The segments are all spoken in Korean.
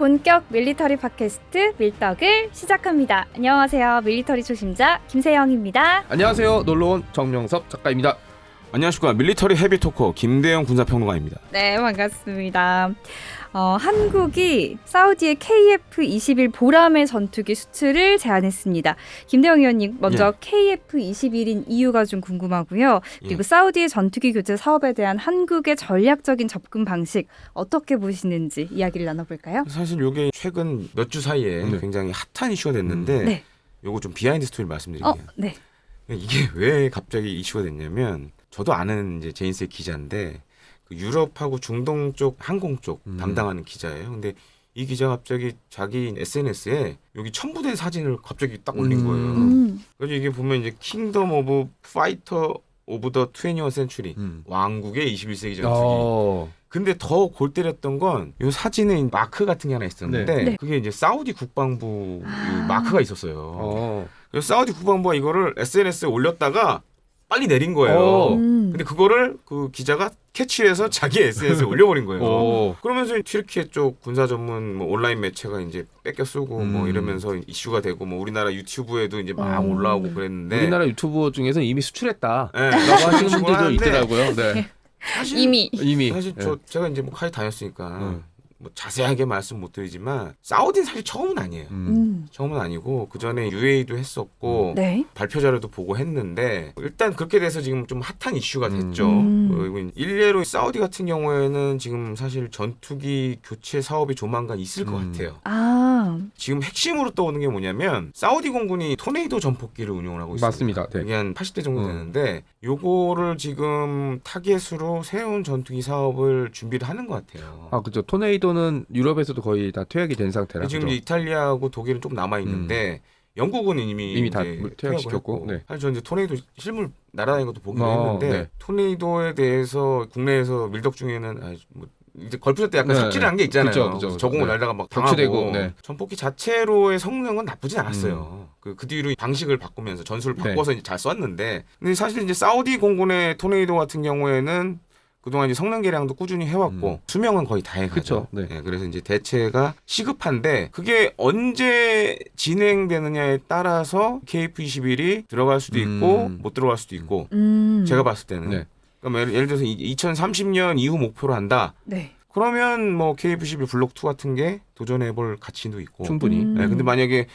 본격 밀리터리 팟캐스트 밀떡을 시작합니다. 안녕하세요. 밀리터리 초심자 김세영입니다. 안녕하세요. 놀러온 정명섭 작가입니다. 안녕하십니까. 밀리터리 헤비토커 김대영 군사평론가입니다. 네, 반갑습니다. 한국이 사우디의 KF-21 보람의 전투기 수출을 제안했습니다. 김대영 의원님, 먼저 KF-21인 이유가 좀 궁금하고요. 그리고 사우디의 전투기 교체 사업에 대한 한국의 전략적인 접근 방식 어떻게 보시는지 이야기를 나눠볼까요? 사실 이게 최근 몇 주 사이에 굉장히 핫한 이슈가 됐는데 요거 좀 비하인드 스토리를 말씀드릴게요. 네. 이게 왜 갑자기 이슈가 됐냐면 저도 아는 이제 제인스의 기자인데 그 유럽하고 중동 쪽 항공 쪽 담당하는 기자예요. 근데 이 기자가 갑자기 자기 SNS에 여기 첨부된 사진을 갑자기 딱 올린 거예요. 그래서 이게 보면 이제 킹덤 오브 파이터 오브 더 21st 센츄리 왕국의 21세기 전투기. 근데 더 골 때렸던 건 이 사진에 마크 같은 게 하나 있었는데 그게 이제 사우디 국방부 마크가 있었어요. 그래서 사우디 국방부가 이거를 SNS에 올렸다가 빨리 내린 거예요. 근데 그거를 그 기자가 캐치해서 자기 SNS에 올려버린 거예요. 그러면서 튀르키예 쪽 군사 전문 뭐 온라인 매체가 이제 뺏겨 쓰고 뭐 이러면서 이슈가 되고 뭐 우리나라 유튜브에도 이제 막 올라오고 그랬는데 우리나라 유튜버 중에서 이미 수출했다. 네. 라고 하시는 분들도 있더라고요. 네. 사실 이미 사실 제가 이제 뭐 카이 다녔으니까 뭐 자세하게 말씀 못 드리지만 사우디는 사실 처음은 아니에요. 처음은 아니고 그 전에 UAE도 했었고 발표 자료도 보고 했는데 일단 그렇게 돼서 지금 좀 핫한 이슈가 됐죠. 그리고 일례로 사우디 같은 경우에는 지금 사실 전투기 교체 사업이 조만간 있을 것 같아요. 지금 핵심으로 떠오르는 게 뭐냐면 사우디 공군이 토네이도 전폭기를 운용을 하고 있습니다. 맞습니다. 네. 이게 한 80대 정도 되는데 요거를 지금 타겟으로 세운 전투기 사업을 준비를 하는 것 같아요. 아, 그죠. 토네이도는 유럽에서도 거의 다 퇴역이 된 상태라. 지금 이제 이탈리아하고 독일은 좀 남아 있는데 영국은 이미 다 이제 퇴역시켰고. 네. 사실 저 이제 토네이도 실물 날아다니는 것도 보긴 했는데 토네이도에 대해서 국내에서 밀덕 중에는 뭐 이제 걸프샷 때 약간 삽질한 게 있잖아요. 그쵸. 저공을 날다가 막 당하고. 전폭기 자체로의 성능은 나쁘진 않았어요. 그 뒤로 방식을 바꾸면서 전술을 바꿔서 이제 잘 썼는데, 근데 사실 이제 사우디 공군의 토네이도 같은 경우에는 그동안 이제 성능 개량도 꾸준히 해왔고 수명은 거의 다 해가죠. 네, 그래서 이제 대체가 시급한데 그게 언제 진행되느냐에 따라서 KF-21이 들어갈 수도 있고 못 들어갈 수도 있고 제가 봤을 때는. 그러니까 예를 들어서 2030년 이후 목표로 한다. 그러면 뭐 KF-21 블록 2 같은 게 도전해볼 가치도 있고 충분히. 근데 만약에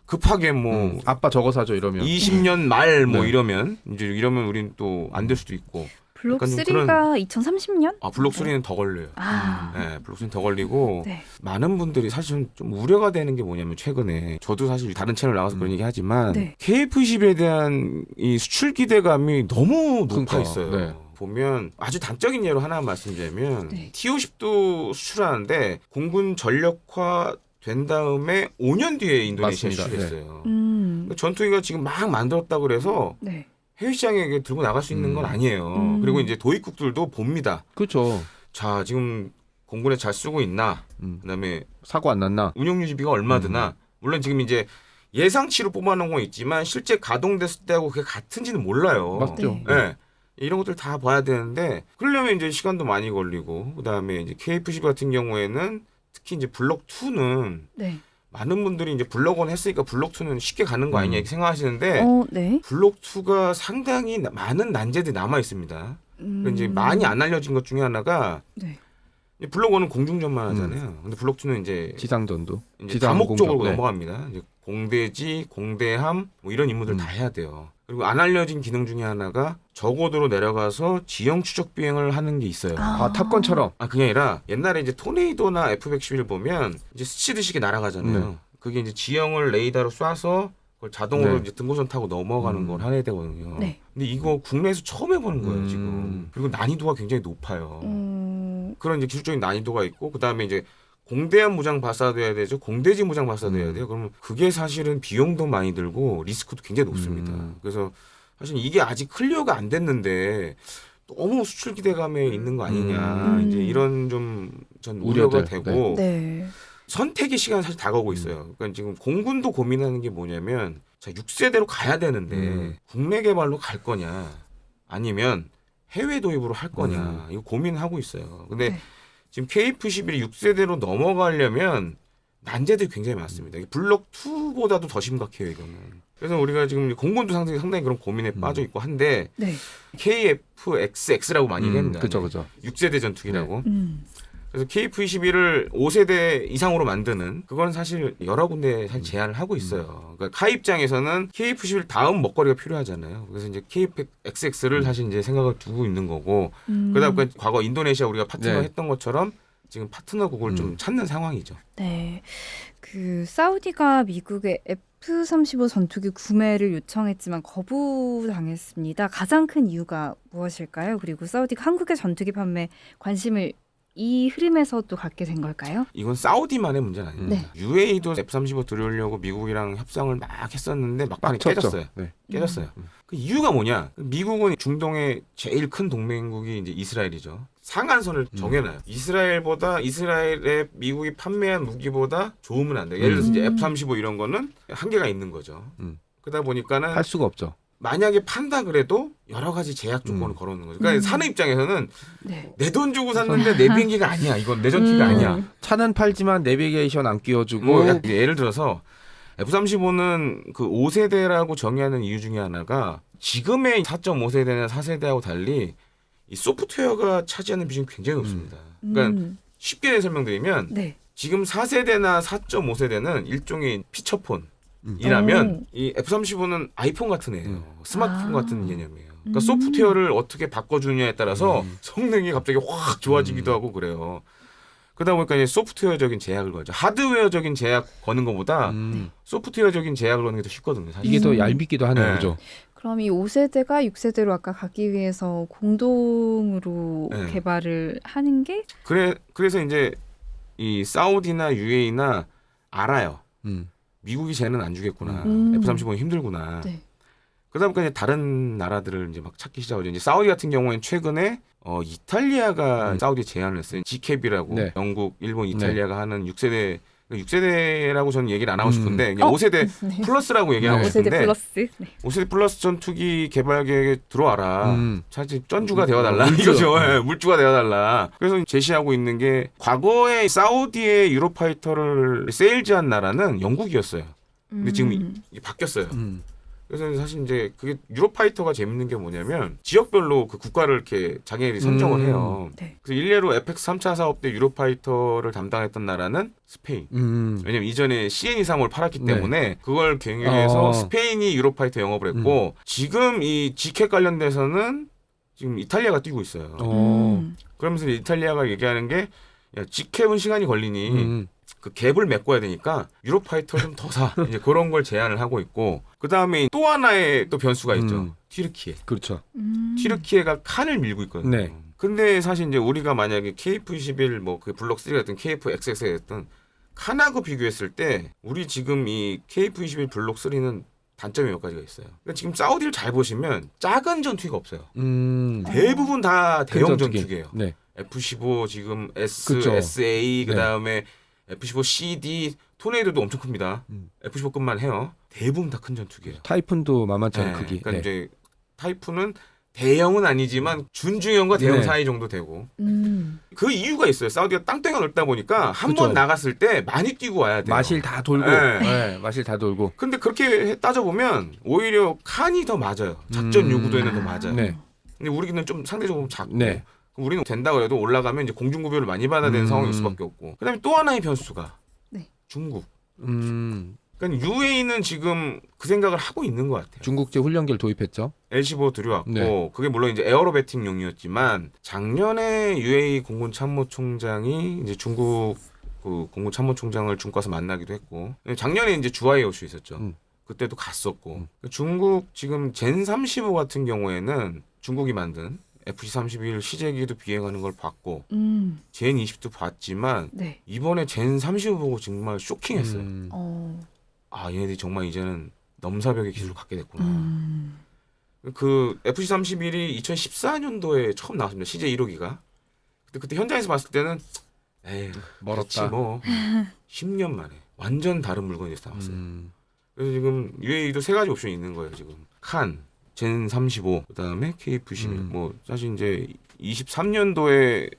급하게 뭐 아빠 저거 사줘 이러면 20년 말 뭐 이러면 우린 또 안 될 수도 있고. 블록 3가 2030년? 블록 3는 더 걸려요. 블록 3는 더 걸리고 많은 분들이 사실 좀 우려가 되는 게 뭐냐면 최근에 저도 사실 다른 채널 나가서 그런 얘기 하지만 KF-21에 대한 이 수출 기대감이 너무 높아 있어요. 보면 아주 단적인 예로 하나 말씀드리면 T-50도 수출하는데 공군 전력화 된 다음에 5년 뒤에 인도네시아에 수출했어요. 전투기가 지금 막 만들었다고 그래서 해외 시장에 들고 나갈 수 있는 건 아니에요. 그리고 이제 도입국들도 봅니다. 그렇죠. 자, 지금 공군에 잘 쓰고 있나? 그다음에 사고 안 났나? 운용 유지비가 얼마 드나? 물론 지금 이제 예상치로 뽑아놓은 건 있지만 실제 가동됐을 때하고 그게 같은지는 몰라요. 맞죠. 네. 이런 것들 다 봐야 되는데 그러려면 이제 시간도 많이 걸리고 그다음에 이제 KF-21 같은 경우에는 특히 이제 블록 2는 많은 분들이 이제 블록 1 했으니까 블록 2는 쉽게 가는 거 아니냐 이렇게 생각하시는데 블록 2가 상당히 많은 난제들이 남아 있습니다. 이제 많이 안 알려진 것 중에 하나가 블록 1은 공중전만 하잖아요. 근데 블록 2는 이제 지상전도, 이제 다목적으로 넘어갑니다. 이제 공대지, 공대함 뭐 이런 임무들 다 해야 돼요. 그리고 안 알려진 기능 중에 하나가 저고도로 내려가서 지형 추적 비행을 하는 게 있어요. 탑건처럼. 그게 아니라 옛날에 이제 토네이도나 F-111 보면 이제 스치듯이 날아가잖아요. 그게 이제 지형을 레이더로 쏴서 그걸 자동으로 이제 등고선 타고 넘어가는 걸 해야 되거든요. 근데 이거 국내에서 처음 해보는 거예요, 지금. 그리고 난이도가 굉장히 높아요. 그런 이제 기술적인 난이도가 있고, 그 다음에 이제 공대함 무장 발사도 해야 되죠. 공대지 무장 발사도 해야 돼요. 그러면 그게 사실은 비용도 많이 들고 리스크도 굉장히 높습니다. 그래서 사실 이게 아직 클리어가 안 됐는데 너무 수출 기대감에 있는 거 아니냐. 이제 이런 좀 전 우려가 되고 선택의 시간이 사실 다가오고 있어요. 그러니까 지금 공군도 고민하는 게 뭐냐면 자 6세대로 가야 되는데 국내 개발로 갈 거냐 아니면 해외 도입으로 할 거냐 이거 고민하고 있어요. 근데 지금 KF-11이 6세대로 넘어가려면 난제들이 굉장히 많습니다. 이게 블록 2보다도 더 심각해요, 이거는. 그래서 우리가 지금 공군도 상당히 그런 고민에 빠져 있고 한데 네. KF-XX-X라고 많이 얘기합니다. 그죠. 6세대 전투기라고. 네. 그래서 KF-21을 5세대 이상으로 만드는 그건 사실 여러 군데 사실 제한을 하고 있어요. 그러니까 카 입장에서는 KF-21 다음 먹거리가 필요하잖아요. 그래서 이제 KF-XX를 사실 이제 생각을 두고 있는 거고 그러다 보니까 과거 인도네시아 우리가 파트너 네. 했던 것처럼 지금 파트너국을 좀 찾는 상황이죠. 네. 그 사우디가 미국의 F-35 전투기 구매를 요청했지만 거부당했습니다. 가장 큰 이유가 무엇일까요? 그리고 사우디가 한국의 전투기 판매 관심을 이 흐름에서 또 갖게 된 걸까요? 이건 사우디만의 문제는 아닙니다. 네. UAE도 F-35 들여오려고 미국이랑 협상을 막 했었는데 막판에 빡쳤죠. 깨졌어요. 네. 깨졌어요. 그 이유가 뭐냐? 미국은 중동의 제일 큰 동맹국이 이제 이스라엘이죠. 상한선을 정해놔요. 이스라엘에 미국이 판매한 무기보다 좋으면 안 돼요. 예를 들어서 이제 F-35 이런 거는 한계가 있는 거죠. 그러다 보니까는 할 수가 없죠. 만약에 판다 그래도 여러 가지 제약 조건을 걸어놓는 거죠. 그러니까 사는 입장에서는 네. 내 돈 주고 샀는데 내 비행기가 아니야. 이건 내 전투기가 아니야. 차는 팔지만 내비게이션 안 끼워주고 뭐 예를 들어서 F-35는 그 5세대라고 정의하는 이유 중에 하나가 지금의 4.5세대나 4세대하고 달리 이 소프트웨어가 차지하는 비중이 굉장히 높습니다. 그러니까 쉽게 설명드리면 네. 지금 4세대나 4.5세대는 일종의 피처폰이라면 이 F-35는 아이폰 같은 애예요. 스마트폰 같은 개념이에요. 그러니까 소프트웨어를 어떻게 바꿔주느냐에 따라서 성능이 갑자기 확 좋아지기도 하고 그래요. 그러다 보니까 이제 소프트웨어적인 제약을 걸죠. 하드웨어적인 제약 거는 것보다 소프트웨어적인 제약을 거는 게 더 쉽거든요. 사실. 이게 더 얄밉기도 하네요. 네. 그죠? 그럼 이 5세대가 6세대로 아까 가기 위해서 공동으로 네. 개발을 하는 게 그래서 이제 이 사우디나 UAE나 알아요. 음. 미국이 쟤는 안 주겠구나. 음. F-35는 힘들구나. 네. 그러다 보니까 이제 다른 나라들을 이제 막 찾기 시작하죠. 이제 사우디 같은 경우에는 최근에 이탈리아가 사우디에 제안을 했어요. G캡이라고 네. 영국, 일본, 이탈리아가 하는 6세대라고 저는 얘기를 안 하고 싶은데 그냥 어? 5세대 네. 플러스라고 얘기하고 5세대 싶은데 플러스. 네. 5세대 플러스 전투기 개발 계획에 들어와라. 사실 전주가 되어달라. 물주. 이거죠. 예, 물주가 되어달라. 그래서 제시하고 있는 게 과거에 사우디의 유로파이터를 세일즈한 나라는 영국이었어요. 근데 지금 이게 바뀌었어요. 그래서 사실 이제 그게 유로파이터가 재밌는 게 뭐냐면 지역별로 그 국가를 이렇게 자기네들이 선정을 해요. 네. 그래서 일례로 에펙스 3차 사업 때 유로파이터를 담당했던 나라는 스페인. 왜냐면 이전에 CN-23을 팔았기 네. 때문에 그걸 경영해서 어. 스페인이 유로파이터 영업을 했고 지금 이 지켓 관련돼서는 지금 이탈리아가 뛰고 있어요. 그러면서 이탈리아가 얘기하는 게 야, 지켓은 시간이 걸리니 그 갭을 메꿔야 되니까 유로파이터를 좀 더 사. 이제 그런 걸 제안을 하고 있고 그 다음에 또 하나의 또 변수가 있죠. 튀르키예. 그렇죠. 튀르키예가 칸을 밀고 있거든요. 네. 근데 사실 이제 우리가 만약에 KF-21 뭐 그 블록 3가 됐든 KF-XX가 됐든 칸하고 비교했을 때 우리 지금 이 KF-21 블록 3는 단점이 몇 가지가 있어요. 그러니까 지금 사우디를 잘 보시면 작은 전투기가 없어요. 대부분 다 대형 전투기예요. 네. F-15 지금 S, 그쵸. SA 네. 그다음에 F-15 CD 토네이도도 엄청 큽니다. F-15급만 해요. 대부분 다 큰 전투기예요. 타이푼도 만만치 않은 네, 크기. 그러니까 네. 이제 타이푼은 대형은 아니지만 준중형과 대형 네. 사이 정도 되고 그 이유가 있어요. 사우디가 땅덩이가 넓다 보니까 한 번 그쵸. 나갔을 때 많이 뛰고 와야 돼요. 마실 다 돌고. 네. 네, 마실 다 돌고. 근데 그렇게 따져보면 오히려 칸이 더 맞아요. 작전 요구도에는 더 맞아요. 네. 근데 우리는 좀 상대적으로 작고 네. 그럼 우리는 된다 그래도 올라가면 이제 공중구별을 많이 받아야 되는 상황일 수밖에 없고 그다음에 또 하나의 변수가 네. 중국. 음. 그러니까 UAE는 지금 그 생각을 하고 있는 것 같아요. 중국제 훈련기를 도입했죠. L-15 들여왔고 네. 그게 물론 이제 에어로배팅용이었지만 작년에 UAE 공군 참모총장이 이제 중국 그 공군 참모총장을 중국 가서 만나기도 했고 작년에 이제 주하이 오슈 있었죠. 그때도 갔었고 중국 지금 젠35 같은 경우에는 중국이 만든 FC-31 시제기도 비행하는 걸 봤고 젠20도 봤지만 네. 이번에 젠30 보고 정말 쇼킹했어요. 아 얘네들이 정말 이제는 넘사벽의 기술을 갖게 됐구나. 그 FC-31이 2014년도에 처음 나왔습니다. CJ 1호기가. 그때 현장에서 봤을 때는 에이 멀었다. 뭐 10년 만에 완전 다른 물건이 나왔어요. 그래서 지금 UAE도 세 가지 옵션이 있는 거예요. 지금 칸, 젠 35, 그다음에 KF-21. 뭐 사실 이제 23년도에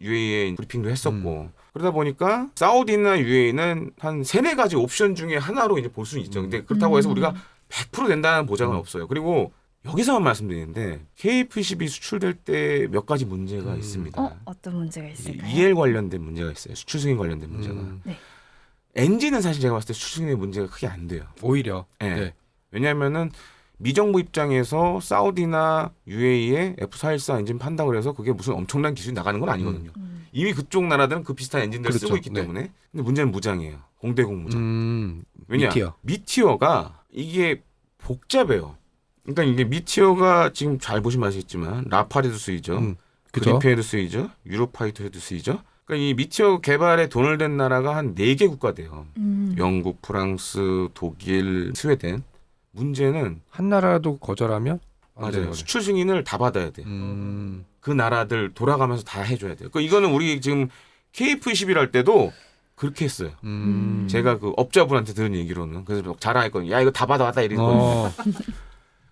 UAE 브리핑도 했었고 그러다 보니까 사우디나 UAE는 한 3-4가지 옵션 중에 하나로 이제 볼 수는 있죠. 근데 그렇다고 해서 우리가 100% 된다는 보장은 없어요. 그리고 여기서만 말씀드리는데 KF-22 수출될 때 몇 가지 문제가 있습니다. 어떤 문제가 있을까요? EL 관련된 문제가 있어요. 수출 승인 관련된 문제가. 네. 엔진은 사실 제가 봤을 때 수출 승인의 문제가 크게 안 돼요. 오히려. 네. 네. 왜냐하면은 미정부 입장에서 사우디나 UAE에 F414 엔진 판다고 해서 그게 무슨 엄청난 기술이 나가는 건 아니거든요. 이미 그쪽 나라들은 그 비슷한 엔진들을 그렇죠. 쓰고 있기 때문에. 근데 문제는 무장이에요. 공대공 무장. 왜냐? 미티어. 미티어가 이게 복잡해요. 그러니까 이게 미티어가 지금 잘 보시면 아시겠지만 라팔에도 쓰이죠. 그죠? 그리펜에도 쓰이죠. 유로파이터에도 쓰이죠. 그러니까 이 미티어 개발에 돈을 댄 나라가 한 4개 국가 돼요. 영국, 프랑스, 독일, 스웨덴. 문제는 한 나라도 거절하면 안 되는 맞아요. 거죠. 수출 승인을 다 받아야 돼요. 그 나라들 돌아가면서 다 해줘야 돼요. 그러니까 이거는 우리 지금 KF-21 할 때도 그렇게 했어요. 제가 그 업자분한테 들은 얘기로는 그래서 막 자랑했거든요. 야 이거 다 받아왔다 이랬거든요.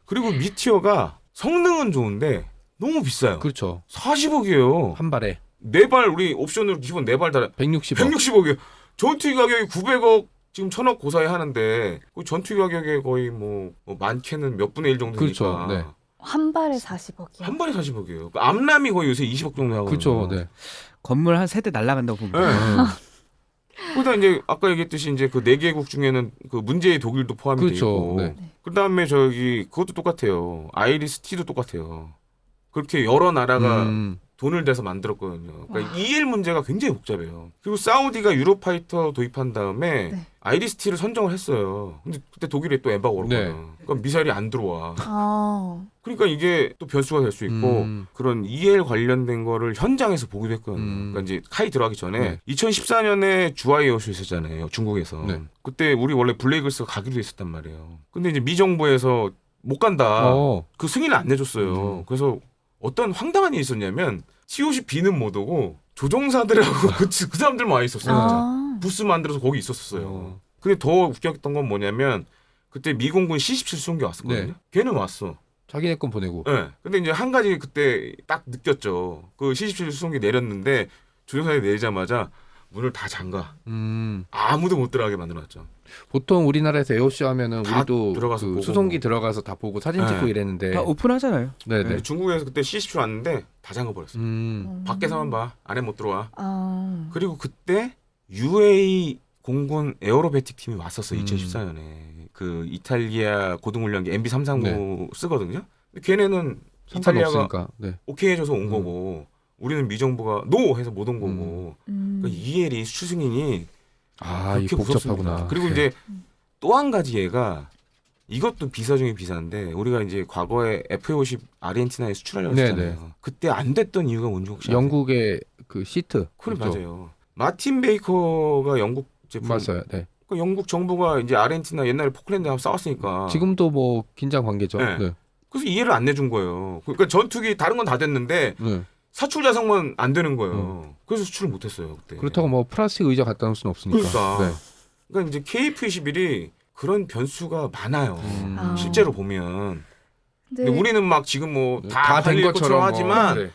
그리고 미티어가 성능은 좋은데 너무 비싸요. 그렇죠. 40억이에요. 한 발에 4발 우리 옵션으로 기본 4발 달아 160억. 160억이에요. 전투기 가격이 900억 지금 1000억 고사에 하는데 그 전투기 가격에 거의 뭐 많게는 몇 분의 1 정도니까. 그렇죠. 네. 한 발에 40억이요. 한 발에 40억이에요. 암람이 거의 요새 20억 정도 하거든요. 그렇죠. 네. 건물 한 세대 날라간다고 보면 네. 돼요. 그러다 이제 아까 얘기했듯이 이제 그 4개국 중에는 그 문제의 독일도 포함이 그렇죠. 돼 있고. 네. 그다음에 저기 그것도 똑같아요. 아이리스티도 똑같아요. 그렇게 여러 나라가 돈을 대서 만들었거든요. 그러니까 EL 문제가 굉장히 복잡해요. 그리고 사우디가 유로파이터 도입한 다음에 네. 아이리스티를 선정을 했어요. 근데 그때 독일에 또 엠바고가 걸었거든. 네. 그러니까 미사일이 안 들어와. 아. 그러니까 이게 또 변수가 될 수 있고 그런 EL 관련된 거를 현장에서 보기도 했거든요. 그러니까 이제 카이 들어가기 전에 네. 2014년에 주아이어쇼 있었잖아요. 중국에서. 네. 그때 우리 원래 블레이글스가 가기로 했었단 말이에요. 근데 이제 미 정부에서 못 간다. 그 승인을 안 내줬어요. 그래서 어떤 황당한 일이 있었냐면 COC-B는 못 오고 조종사들하고 그 사람들만 와 있었어요. 아. 부스 만들어서 거기 있었어요. 근데 더 웃겼던 건 뭐냐면 그때 미공군 C-17 수송기 왔었거든요. 네. 걔는 왔어. 자기네 건 보내고. 네. 근데 이제 한 가지 그때 딱 느꼈죠. 그 C-17 수송기 내렸는데 조종사들이 내리자마자 문을 다 잠가. 아무도 못 들어가게 만들어놨죠. 보통 우리나라에서 에어쇼 하면은 다 우리도 들어가서 그 보고. 수송기 들어가서 다 보고 사진 찍고 네. 이랬는데. 다 오픈하잖아요. 네네. 근데 중국에서 그때 C-17 왔는데 다 잠가버렸어요. 밖에서만 봐. 안에 못 들어와. 아. 그리고 그때 UAE 공군 에어로베틱 팀이 왔었어. 2014년에. 그 이탈리아 고등훈련기 MB339 쓰거든요. 근데 걔네는 이탈리아가 상관없으니까. 네. 오케이 해줘서 온 거고 우리는 미정부가 노 해서 못 온 거고 그러니까 EL이 수출 승인이 아, 이 그렇게 복잡하구나. 무섭습니다. 그리고 네. 이제 또 한 가지 얘가 이것도 비사 중에 비사인데 우리가 이제 과거에 F-50 아르헨티나에 수출하려고 네네. 했잖아요. 그때 안 됐던 이유가 뭔지 혹시 아세요? 영국의 그 시트. 그래 그렇죠? 맞아요. 마틴 베이커가 영국 제품. 맞아요. 네. 그 영국 정부가 이제 아르헨티나 옛날에 포클랜드하고 싸웠으니까. 지금도 뭐 긴장 관계죠. 네. 네. 그래서 이해를 안 내준 거예요. 그러니까 전투기 다른 건 다 됐는데 네. 사출 자석만 안 되는 거예요. 그래서 수출을 못했어요 그때. 그렇다고 뭐 플라스틱 의자 갖다 놓을 수는 없으니까. 그러니까. 네. 그러니까 이제 KF-21이 그런 변수가 많아요. 아. 실제로 보면. 네. 근데 우리는 막 지금 뭐 다 다 된 팔릴 것처럼 것처럼 하지만 네.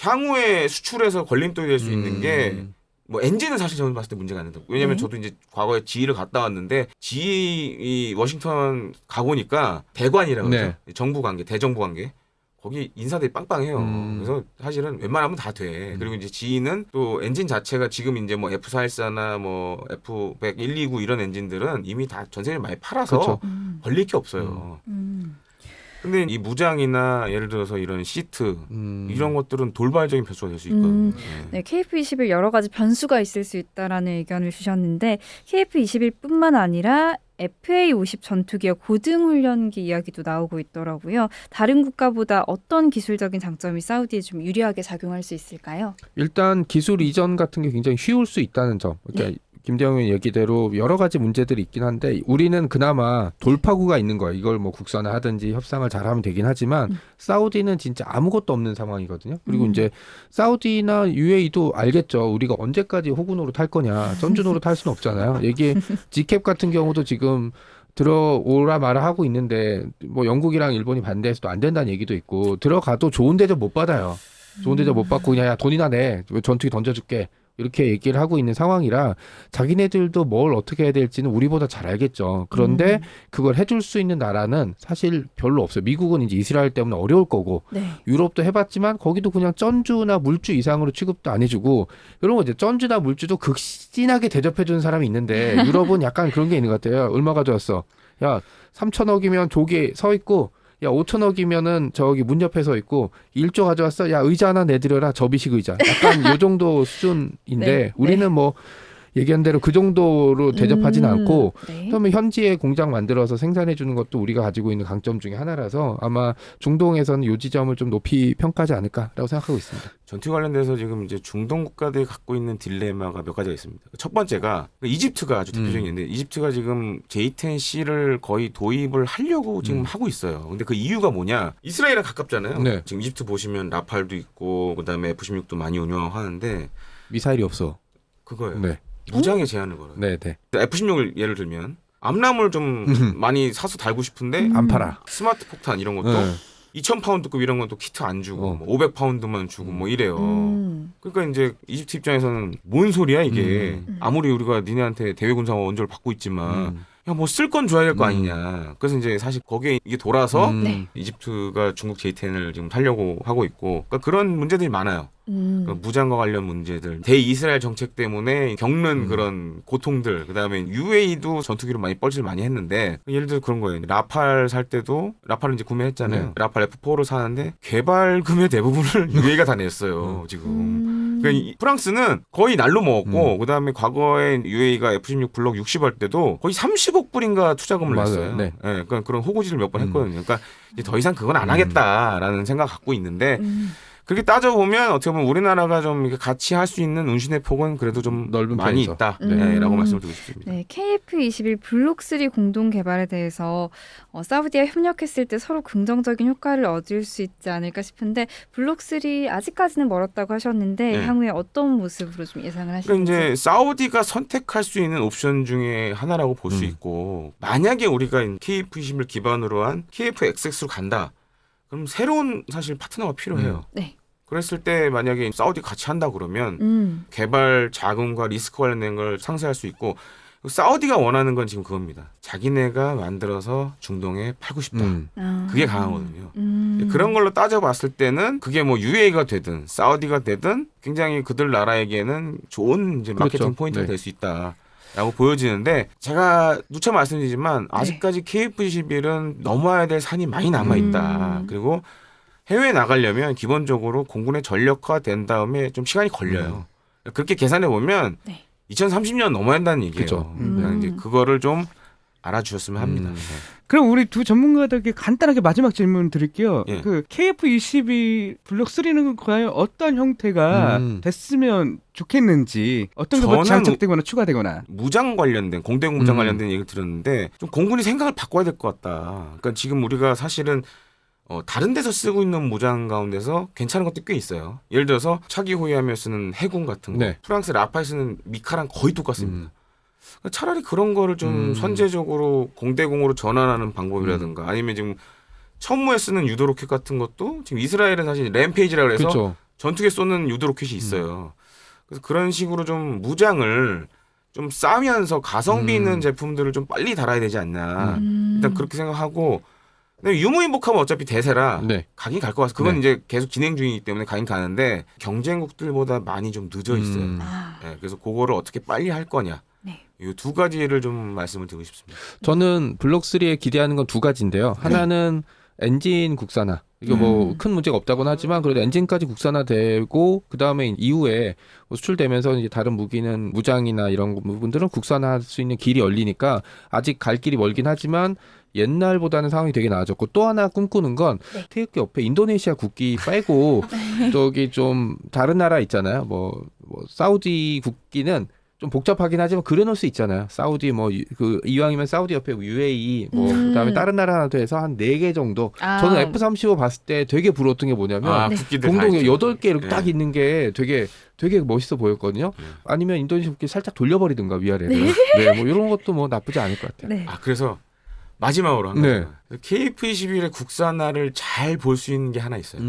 향후에 수출에서 걸림돌이 될 수 있는 게 뭐 엔진은 사실 저는 봤을 때 문제가 안 된다고. 왜냐면 저도 이제 과거에 GE를 갔다 왔는데 GE 워싱턴 가보니까 대관이라고 그러죠. 정부 관계, 대정부 관계. 거기 인사들이 빵빵해요. 그래서 사실은 웬만하면 다 돼. 그리고 이제 GE는 또 엔진 자체가 지금 이제 뭐 F414나 뭐 F100, 129 이런 엔진들은 이미 다 전 세계에 많이 팔아서 그렇죠. 걸릴 게 없어요. 근데 이 무장이나 예를 들어서 이런 시트 이런 것들은 돌발적인 변수가 될 수 있거든요. 네, KF-21 여러 가지 변수가 있을 수 있다라는 의견을 주셨는데 KF-21뿐만 아니라 FA-50 전투기와 고등훈련기 이야기도 나오고 있더라고요. 다른 국가보다 어떤 기술적인 장점이 사우디에 좀 유리하게 작용할 수 있을까요? 일단 기술 이전 같은 게 굉장히 쉬울 수 있다는 점. 그러니까 김대영 의원 얘기대로 여러 가지 문제들이 있긴 한데 우리는 그나마 돌파구가 있는 거야. 이걸 뭐 국산화하든지 협상을 잘하면 되긴 하지만 사우디는 진짜 아무것도 없는 상황이거든요. 그리고 이제 사우디나 UAE도 알겠죠. 우리가 언제까지 호구노로 탈 거냐. 전주노로 탈 수는 없잖아요. 이게 G캡 같은 경우도 지금 들어오라 마라 하고 있는데 뭐 영국이랑 일본이 반대해서도 안 된다는 얘기도 있고 들어가도 좋은 대접 못 받아요. 좋은 대접 못 받고 그냥 야 돈이나 내 전투기 던져줄게 이렇게 얘기를 하고 있는 상황이라 자기네들도 뭘 어떻게 해야 될지는 우리보다 잘 알겠죠. 그런데 그걸 해줄 수 있는 나라는 사실 별로 없어요. 미국은 이제 이스라엘 때문에 어려울 거고 네. 유럽도 해봤지만 거기도 그냥 전주나 물주 이상으로 취급도 안 해주고 이런 거 이제 전주나 물주도 극진하게 대접해주는 사람이 있는데 유럽은 약간 그런 게 있는 것 같아요. 얼마 가져왔어? 야 3천억이면 조기 서 있고 야 5천억이면은 저기 문 옆에 서 있고 1조 가져왔어? 야 의자 하나 내드려라 접이식 의자. 약간 요 정도 수준인데 네, 우리는 뭐 얘기한 대로 그 정도로 대접하진 않고 네. 그러면 현지에 공장 만들어서 생산해 주는 것도 우리가 가지고 있는 강점 중에 하나라서 아마 중동에서는 요 지점을 좀 높이 평가하지 않을까라고 생각하고 있습니다. 전투 관련돼서 지금 이제 중동 국가들이 갖고 있는 딜레마가 몇 가지가 있습니다. 첫 번째가 이집트가 아주 대표적인데 이집트가 지금 J-10C를 거의 도입을 하려고 지금 하고 있어요. 근데 그 이유가 뭐냐? 이스라엘은 가깝잖아요. 네. 지금 이집트 보시면 라팔도 있고 그다음에 F-16도 많이 운영하는데 미사일이 없어. 그거예요. 네. 무장에 제한을 걸어요. 네, 네. F-16을 예를 들면 암람을 좀 많이 사서 달고 싶은데 안 팔아. 스마트 폭탄 이런 것도 네. 2,000파운드급 이런 것도 키트 안 주고 뭐 500파운드만 주고 뭐 이래요. 그러니까 이제 이집트 입장에서는 뭔 소리야 이게. 아무리 우리가 니네한테 대외군사 원조를 받고 있지만 야, 뭐 쓸 건 줘야 될 거 아니냐. 그래서 이제 사실 거기에 이게 돌아서 네. 이집트가 중국 J-10을 지금 살려고 하고 있고 그러니까 그런 문제들이 많아요. 그러니까 무장과 관련 문제들, 대이스라엘 정책 때문에 겪는 그런 고통들, 그다음에 UAE도 전투기로 많이 뻘짓을 많이 했는데 예를 들어 그런 거예요. 라팔 살 때도 라팔을 이제 구매했잖아요. 네. 라팔 F4를 사는데 개발금의 대부분을 UAE가 다 냈어요. 지금. 그러니까 프랑스는 거의 날로 먹었고 그다음에 과거에 UAE가 F-16 블록 60 할 때도 거의 30억 불인가 투자금을 맞아요. 냈어요. 네. 그러니까 그런 호구질을 몇 번 했거든요. 그러니까 이제 더 이상 그건 안 하겠다라는 생각 갖고 있는데 그렇게 따져보면 어떻게 보면 우리나라가 좀 이렇게 같이 할 수 있는 운신의 폭은 그래도 좀 넓은 많이 편이죠. 있다라고 말씀을 드리고 싶습니다. 네, KF-21 블록 3 공동 개발에 대해서 사우디와 협력했을 때 서로 긍정적인 효과를 얻을 수 있지 않을까 싶은데 블록 3 아직까지는 멀었다고 하셨는데 네. 향후에 어떤 모습으로 좀 예상을 그러니까 하시는지. 이제 사우디가 선택할 수 있는 옵션 중에 하나라고 볼 수 있고 만약에 우리가 KF-21을 기반으로 한 KF-XX로 간다. 그럼 새로운 사실 파트너가 필요해요. 네. 그랬을 때 만약에 사우디 같이 한다 그러면 개발 자금과 리스크 관련된 걸 상쇄할 수 있고 사우디가 원하는 건 지금 그겁니다. 자기네가 만들어서 중동에 팔고 싶다. 그게 강하거든요. 그런 걸로 따져봤을 때는 그게 뭐 UAE가 되든 사우디가 되든 굉장히 그들 나라에게는 좋은 이제 마케팅 그렇죠. 포인트가 네. 될 수 있다. 라고 보여지는데 제가 누차 말씀드리지만 아직까지 KF-21은 넘어야 될 산이 많이 남아있다. 그리고 해외에 나가려면 기본적으로 공군의 전력화된 다음에 좀 시간이 걸려요. 그렇게 계산해 보면 네. 2030년 넘어야 한다는 얘기예요. 그쵸. 그러니까 이제 그거를 좀 알아주셨으면 합니다. 그럼 우리 두 전문가들께 간단하게 마지막 질문 드릴게요. 예. 그 KF-22 블록 3는 과연 어떤 형태가 됐으면 좋겠는지 어떤 게 저는 장착되거나 추가되거나. 무장 관련된 공대공 무장 관련된 얘기를 들었는데 좀 공군이 생각을 바꿔야 될 것 같다. 그러니까 지금 우리가 사실은 다른 데서 쓰고 있는 무장 가운데서 괜찮은 것도 꽤 있어요. 예를 들어서 차기 호위하며 쓰는 해군 같은 거. 네. 프랑스 라파에 쓰는 미카랑 거의 똑같습니다. 그러니까 차라리 그런 거를 좀 선제적으로 공대공으로 전환하는 방법이라든가 아니면 지금 천무에 쓰는 유도 로켓 같은 것도 지금 이스라엘은 사실 램페이지라 그래서 그렇죠. 전투기에 쏘는 유도 로켓이 있어요. 그래서 그런 식으로 좀 무장을 좀 싸면서 가성비 있는 제품들을 좀 빨리 달아야 되지 않나. 일단 그렇게 생각하고 근데 유무인복하면 어차피 대세라 네. 가긴 갈 것 같아요. 그건 네. 이제 계속 진행 중이기 때문에 가긴 가는데 경쟁국들보다 많이 좀 늦어 있어요. 네, 그래서 그거를 어떻게 빨리 할 거냐. 네. 이 두 가지를 좀 말씀을 드리고 싶습니다. 저는 블록 3에 기대하는 건 두 가지인데요. 하나는 엔진 국산화. 이거 뭐 큰 문제가 없다고는 하지만 그래도 엔진까지 국산화되고 그 다음에 이후에 수출되면서 이제 다른 무기는 무장이나 이런 부분들은 국산화할 수 있는 길이 열리니까 아직 갈 길이 멀긴 하지만 옛날보다는 상황이 되게 나아졌고 또 하나 꿈꾸는 건 태극기 옆에 인도네시아 국기 빼고 저기 좀 다른 나라 있잖아요. 뭐 사우디 국기는 좀 복잡하긴 하지만 그려놓을 수 있잖아요. 사우디 뭐 그 이왕이면 사우디 옆에 UAE 뭐 그다음에 다른 나라 하나 더해서 한 4개 정도. 저는 F-35 봤을 때 되게 부러웠던 게 뭐냐면 국기들 공동에 다 8개 이렇게 딱 네. 있는 게 되게 멋있어 보였거든요. 아니면 인도네시아 국기 살짝 돌려버리든가 위아래로. 네, 뭐 이런 것도 뭐 나쁘지 않을 것 같아요. 네. 그래서 마지막으로 한 네. 가지. KF-21의 국산화를 잘 볼 수 있는 게 하나 있어요.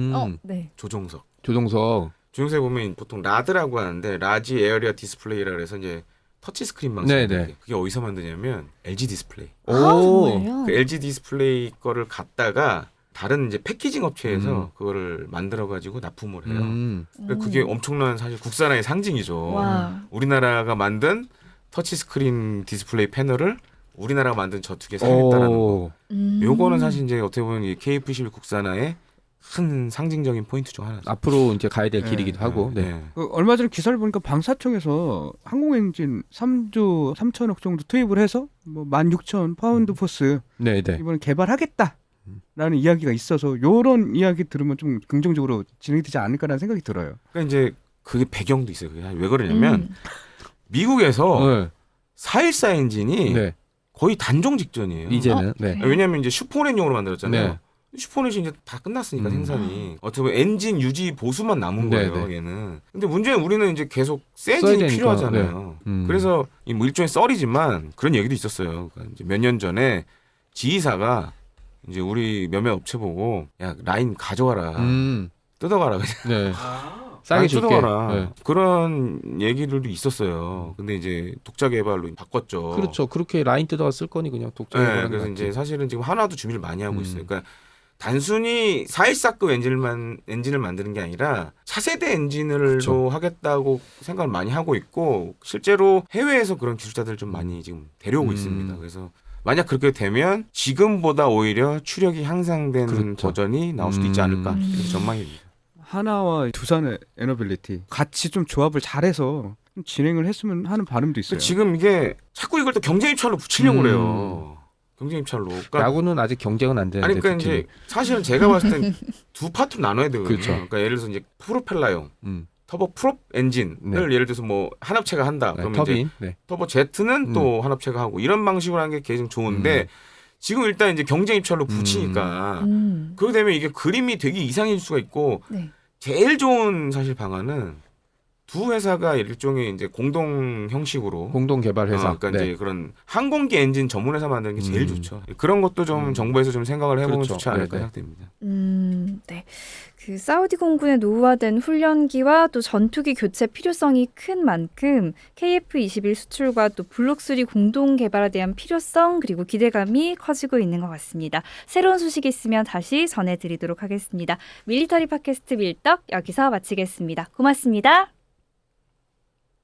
네. 조종석. 조종석. 조종사에 보면 보통 라드라고 하는데 라지 에어리어 디스플레이라 그래서 이제 터치 스크린 방식. 네네. 그게 어디서 만드냐면 LG 디스플레이. 아, 정말요? 그 LG 디스플레이 거를 갖다가 다른 이제 패키징 업체에서 음. 그거를 만들어 가지고 납품을 해요. 그러니까 오. 그게 엄청난 사실 국산화의 상징이죠. 와. 우리나라가 만든 터치 스크린 디스플레이 패널을 우리나라가 만든 저축에 사용했다라는 거. 오. 요거는 사실 이제 어떻게 보면 이 KF11 국산화의 큰 상징적인 포인트 중 하나죠. 앞으로 이제 가야 될 길이기도 하고. 네. 그 얼마 전에 기사를 보니까 방사청에서 항공엔진 3조 3천억 정도 투입을 해서 뭐 16,000 파운드 포스 네, 네. 이번에 개발하겠다라는 이야기가 있어서 요런 이야기 들으면 좀 긍정적으로 진행이 되지 않을까라는 생각이 들어요. 그러니까 이제 그게 배경도 있어요. 그게 왜 그러냐면 미국에서 네. 414 엔진이 네. 거의 단종 직전이에요. 이제는. 네. 왜냐하면 이제 슈퍼넷용으로 만들었잖아요. 네. 슈퍼넷이 이제 다 끝났으니까 음. 생산이 어떻게 보면 엔진 유지 보수만 남은 네, 거예요. 네. 얘는. 근데 문제는 우리는 이제 계속 새 써야 엔진이 되니까, 필요하잖아요. 네. 그래서 이 뭐 일종의 썰이지만 그런 얘기도 있었어요. 그러니까 이제 몇 년 전에 지휘사가 이제 우리 몇몇 업체 보고 야 라인 가져와라, 뜯어가라 그냥. 네. 싸게 라인 줄게. 뜯어가라. 네. 그런 얘기들도 있었어요. 근데 이제 독자 개발로 바꿨죠. 그렇죠. 그렇게 라인 뜯어가 쓸 거니 그냥 독자 네, 개발하는 그래서 게 이제 낫지. 사실은 지금 하나도 준비를 많이 하고 있어요. 그러니까 단순히 414급 엔진을 만드는 게 아니라 차세대 엔진을로 그렇죠. 하겠다고 생각을 많이 하고 있고 실제로 해외에서 그런 기술자들 좀 많이 지금 데려오고 있습니다. 그래서 만약 그렇게 되면 지금보다 오히려 추력이 향상된 그렇죠. 버전이 나올 수도 있지 않을까 이렇게 전망입니다. 하나와 두산의 에너빌리티 같이 좀 조합을 잘해서 좀 진행을 했으면 하는 바람도 있어요. 지금 이게 자꾸 이걸 또 경쟁 입찰로 붙이려고 그래요. 경쟁 입찰로. 그러니까 야구는 아직 경쟁은 안 되는데. 아니 그러니까 특히. 이제 사실은 제가 봤을 땐 두 파트로 나눠야 되거든요. 그렇죠. 그러니까 예를 들어서 이제 프로펠러용 터보 프롭 엔진을 네. 예를 들어서 뭐 한 업체가 한다. 네, 그러면 이제 터빈. 네. 터보 제트는 또 한 업체가 하고 이런 방식으로 하는 게 계속 좋은데 지금 일단 이제 경쟁 입찰로 붙이니까 그렇게 되면 이게 그림이 되게 이상해질 수가 있고 네. 제일 좋은 사실 방안은 두 회사가 일종의 이제 공동 형식으로 공동 개발 회사. 그러니까 네. 이제 그런 항공기 엔진 전문 회사 만드는 게 제일 좋죠. 그런 것도 좀 정부에서 좀 생각을 해보면 그렇죠. 좋지 않을까 네네. 생각됩니다. 네. 그 사우디 공군의 노후화된 훈련기와 또 전투기 교체 필요성이 큰 만큼 KF-21 수출과 또 블록3 공동 개발에 대한 필요성 그리고 기대감이 커지고 있는 것 같습니다. 새로운 소식이 있으면 다시 전해드리도록 하겠습니다. 밀리터리 팟캐스트 밀떡 여기서 마치겠습니다. 고맙습니다.